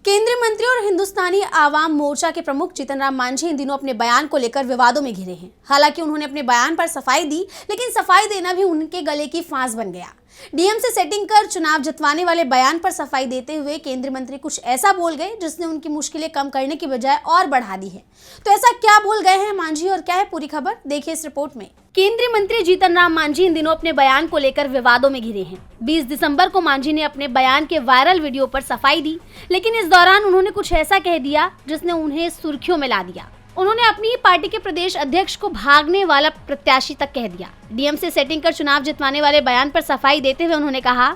केंद्रीय मंत्री और हिंदुस्तानी आवाम मोर्चा के प्रमुख जीतन राम मांझी इन दिनों अपने बयान को लेकर विवादों में घिरे हैं। हालांकि उन्होंने अपने बयान पर सफाई दी, लेकिन सफाई देना भी उनके गले की फांस बन गया। डीएम से सेटिंग कर चुनाव जितवाने वाले बयान पर सफाई देते हुए केंद्रीय मंत्री कुछ ऐसा बोल गए जिसने उनकी मुश्किलें कम करने की बजाय और बढ़ा दी है। तो ऐसा क्या बोल गए हैं मांझी और क्या है पूरी खबर, देखिए इस रिपोर्ट में। केंद्रीय मंत्री जीतन राम मांझी इन दिनों अपने बयान को लेकर विवादों में घिरे हैं। 20 दिसंबर को मांझी ने अपने बयान के वायरल वीडियो पर सफाई दी, लेकिन इस दौरान उन्होंने कुछ ऐसा कह दिया जिसने उन्हें सुर्खियों में ला दिया। उन्होंने अपनी ही पार्टी के प्रदेश अध्यक्ष को भागने वाला प्रत्याशी तक कह दिया। डीएम से सेटिंग कर चुनाव जितवाने वाले बयान पर सफाई देते हुए उन्होंने कहा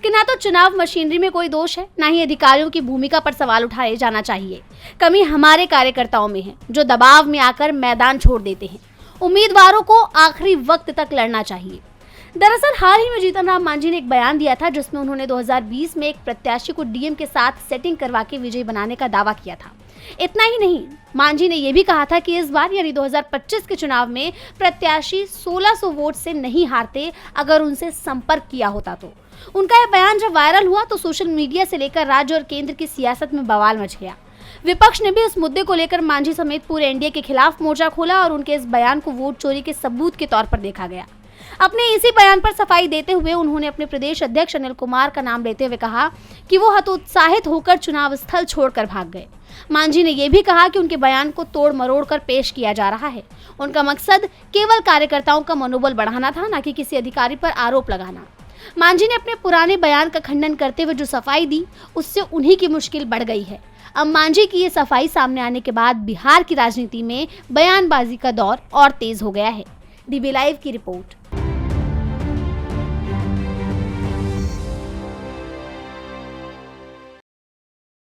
कि ना तो चुनाव मशीनरी में कोई दोष है, ना ही अधिकारियों की भूमिका पर सवाल उठाए जाना चाहिए। कमी हमारे कार्यकर्ताओं में है, जो दबाव में आकर मैदान छोड़ देते हैं। उम्मीदवारों को आखिरी वक्त तक लड़ना चाहिए। दरअसल हाल ही में जीतन राम मांझी ने एक बयान दिया था जिसमें उन्होंने 2020 में एक प्रत्याशी को डीएम के साथ सेटिंग करवा के विजयी बनाने का दावा किया था। इतना ही नहीं, मांझी ने यह भी कहा था कि इस बार यानी 2025 के चुनाव में प्रत्याशी 1600 वोट से नहीं हारते अगर उनसे संपर्क किया होता तो। उनका यह बयान जब वायरल हुआ तो सोशल मीडिया से लेकर राज्य और केंद्र की सियासत में बवाल मच गया। विपक्ष ने भी इस मुद्दे को लेकर मांझी समेत पूरे एनडीए के खिलाफ मोर्चा खोला और उनके इस बयान को वोट चोरी के सबूत के तौर पर देखा गया। अपने इसी बयान पर सफाई देते हुए उन्होंने अपने प्रदेश अध्यक्ष अनिल कुमार का नाम लेते हुए कहा कि वो हतोत्साहित होकर चुनाव स्थल छोड़कर भाग गए। मांझी ने यह भी कहा कि उनके बयान को तोड़ मरोड़ कर पेश किया जा रहा है। उनका मकसद केवल कार्यकर्ताओं का मनोबल बढ़ाना था, न कि किसी अधिकारी पर आरोप लगाना। मांझी ने अपने पुराने बयान का खंडन करते हुए जो सफाई दी, उससे उन्हीं की मुश्किल बढ़ गई है। अब मांझी की ये सफाई सामने आने के बाद बिहार की राजनीति में बयानबाजी का दौर और तेज हो गया है। डीबी लाइव की रिपोर्ट।